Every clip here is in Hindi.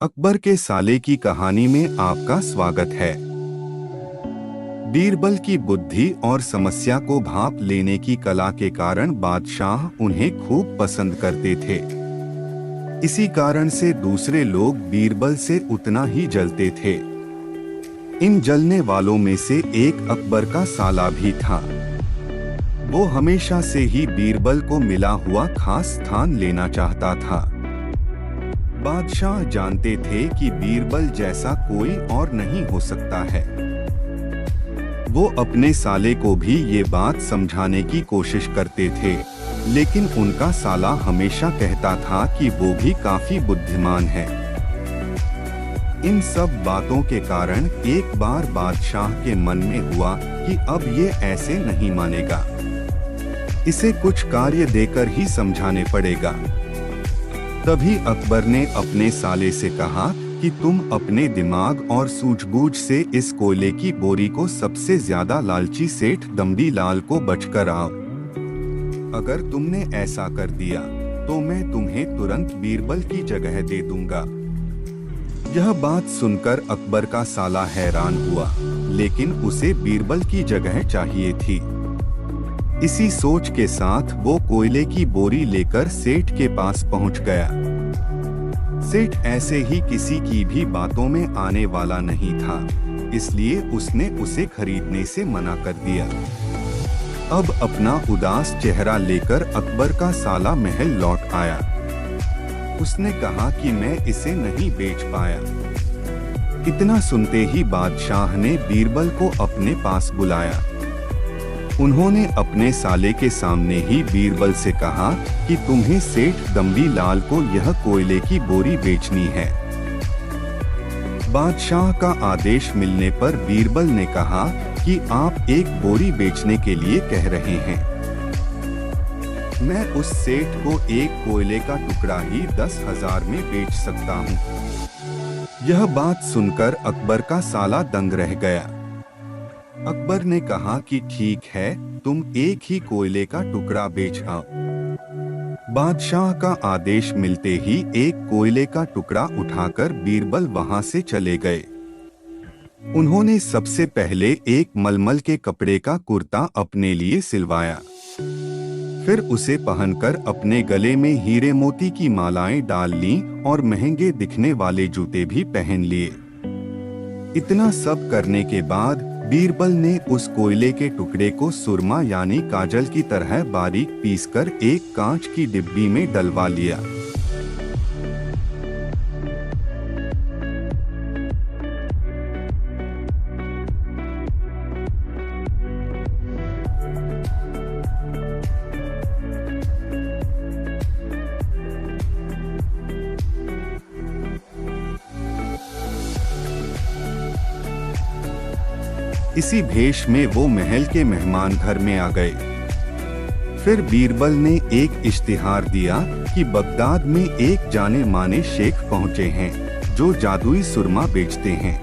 अकबर के साले की कहानी में आपका स्वागत है। बीरबल की बुद्धि और समस्या को भांप लेने की कला के कारण बादशाह उन्हें खूब पसंद करते थे। इसी कारण से दूसरे लोग बीरबल से उतना ही जलते थे। इन जलने वालों में से एक अकबर का साला भी था। वो हमेशा से ही बीरबल को मिला हुआ खास स्थान लेना चाहता था। बादशाह जानते थे कि बीरबल जैसा कोई और नहीं हो सकता है। वो अपने साले को भी ये बात समझाने की कोशिश करते थे, लेकिन उनका साला हमेशा कहता था कि वो भी काफी बुद्धिमान है। इन सब बातों के कारण एक बार बादशाह के मन में हुआ कि अब ये ऐसे नहीं मानेगा, इसे कुछ कार्य देकर ही समझाने पड़ेगा। तभी अकबर ने अपने साले से कहा कि तुम अपने दिमाग और सूझबूझ से इस कोयले की बोरी को सबसे ज्यादा लालची सेठ दमड़ी लाल को बचकर आओ। अगर तुमने ऐसा कर दिया तो मैं तुम्हें तुरंत बीरबल की जगह दे दूंगा। यह बात सुनकर अकबर का साला हैरान हुआ, लेकिन उसे बीरबल की जगह चाहिए थी। इसी सोच के साथ वो कोयले की बोरी लेकर सेठ के पास पहुंच गया। सेठ ऐसे ही किसी की भी बातों में आने वाला नहीं था, इसलिए उसने उसे खरीदने से मना कर दिया। अब अपना उदास चेहरा लेकर अकबर का साला महल लौट आया। उसने कहा कि मैं इसे नहीं बेच पाया। इतना सुनते ही बादशाह ने बीरबल को अपने पास बुलाया। उन्होंने अपने साले के सामने ही बीरबल से कहा कि तुम्हें सेठ दमड़ी लाल को यह कोयले की बोरी बेचनी है। बादशाह का आदेश मिलने पर बीरबल ने कहा कि आप एक बोरी बेचने के लिए कह रहे हैं। मैं उस सेठ को एक कोयले का टुकड़ा ही 10,000 में बेच सकता हूँ। यह बात सुनकर अकबर का साला दंग रह गया। अकबर ने कहा कि ठीक है, तुम एक ही कोयले का टुकड़ा बेच आओ। बादशाह का आदेश मिलते ही एक कोयले का टुकड़ा उठाकर बीरबल वहां से चले गए। उन्होंने सबसे पहले एक मलमल के कपड़े का कुर्ता अपने लिए सिलवाया। फिर उसे पहनकर अपने गले में हीरे मोती की मालाएं डाल लीं और महंगे दिखने वाले जूते भी पहन लिए। इतना सब करने के बाद बीरबल ने उस कोयले के टुकड़े को सुरमा यानी काजल की तरह बारीक पीसकर एक कांच की डिब्बी में डलवा लिया। इसी भेष में वो महल के मेहमान घर में आ गए। फिर बीरबल ने एक इश्तिहार दिया कि बगदाद में एक जाने माने शेख पहुंचे हैं जो जादुई सुरमा बेचते हैं।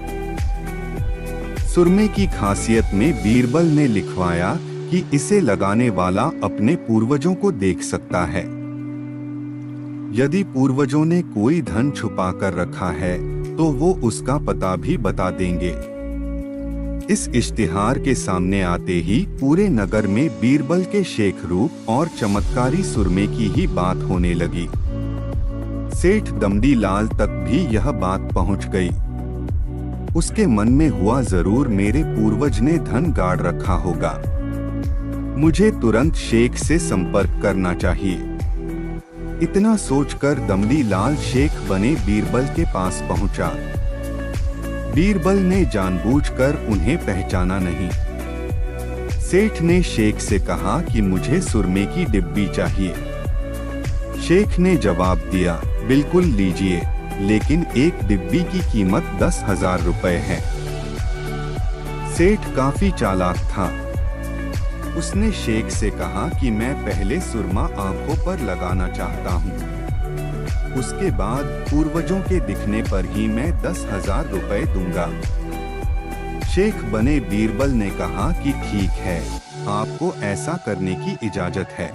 सुरमे की खासियत में बीरबल ने लिखवाया कि इसे लगाने वाला अपने पूर्वजों को देख सकता है। यदि पूर्वजों ने कोई धन छुपा कर रखा है तो वो उसका पता भी बता देंगे। इस इश्तिहार के सामने आते ही पूरे नगर में बीरबल के शेख रूप और चमत्कारी सुरमे की ही बात होने लगी। सेठ दमड़ी लाल तक भी यह बात पहुंच गई। उसके मन में हुआ, जरूर मेरे पूर्वज ने धन गाड़ रखा होगा। मुझे तुरंत शेख से संपर्क करना चाहिए। इतना सोचकर दमड़ी लाल शेख बने बीरबल के पास पहुंचा। बीरबल ने जानबूझकर उन्हें पहचाना नहीं। सेठ ने शेख से कहा कि मुझे सुरमे की डिब्बी चाहिए। शेख ने जवाब दिया, बिल्कुल लीजिए, लेकिन एक डिब्बी की कीमत 10,000 रुपए है। सेठ काफी चालाक था। उसने शेख से कहा कि मैं पहले सुरमा आंखों पर लगाना चाहता हूँ। उसके बाद पूर्वजों के दिखने पर ही मैं 10,000 रुपए दूंगा। शेख बने बीरबल ने कहा कि ठीक है, आपको ऐसा करने की इजाजत है।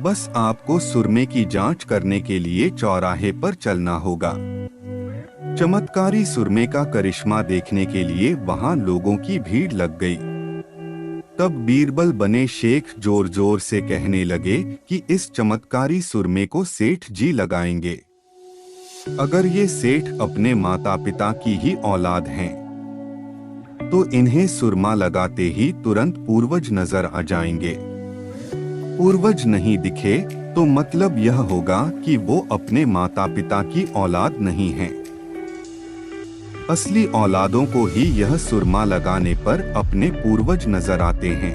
बस आपको सुरमे की जांच करने के लिए चौराहे पर चलना होगा। चमत्कारी सुरमे का करिश्मा देखने के लिए वहां लोगों की भीड़ लग गई। तब बीरबल बने शेख जोर जोर से कहने लगे कि इस चमत्कारी सुरमे को सेठ जी लगाएंगे। अगर ये सेठ अपने माता पिता की ही औलाद हैं, तो इन्हें सुरमा लगाते ही तुरंत पूर्वज नजर आ जाएंगे। पूर्वज नहीं दिखे तो मतलब यह होगा कि वो अपने माता पिता की औलाद नहीं हैं। असली औलादों को ही यह सुरमा लगाने पर अपने पूर्वज नजर आते हैं।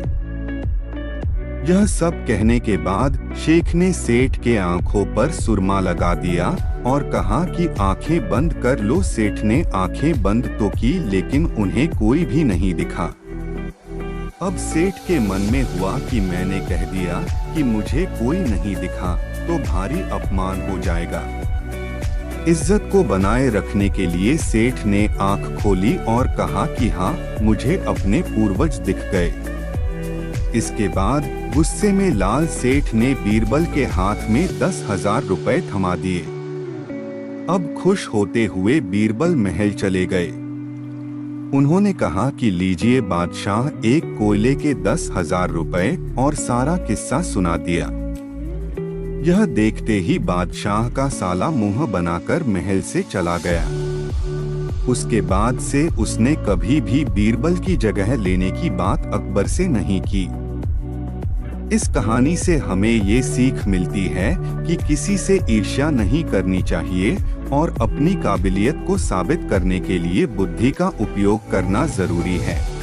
यह सब कहने के बाद शेख ने सेठ के आंखों पर सुरमा लगा दिया और कहा कि आंखें बंद कर लो। सेठ ने आंखें बंद तो की, लेकिन उन्हें कोई भी नहीं दिखा। अब सेठ के मन में हुआ कि मैंने कह दिया कि मुझे कोई नहीं दिखा तो भारी अपमान हो जाएगा। इज्जत को बनाए रखने के लिए सेठ ने आंख खोली और कहा कि हाँ, मुझे अपने पूर्वज दिख गए। इसके बाद गुस्से में लाल सेठ ने बीरबल के हाथ में 10,000 रुपए थमा दिए। अब खुश होते हुए बीरबल महल चले गए। उन्होंने कहा कि लीजिए बादशाह, एक कोयले के 10,000 रुपए, और सारा किस्सा सुना दिया। यह देखते ही बादशाह का साला मुंह बनाकर महल से चला गया। उसके बाद से उसने कभी भी बीरबल की जगह लेने की बात अकबर से नहीं की। इस कहानी से हमें ये सीख मिलती है कि किसी से ईर्ष्या नहीं करनी चाहिए और अपनी काबिलियत को साबित करने के लिए बुद्धि का उपयोग करना जरूरी है।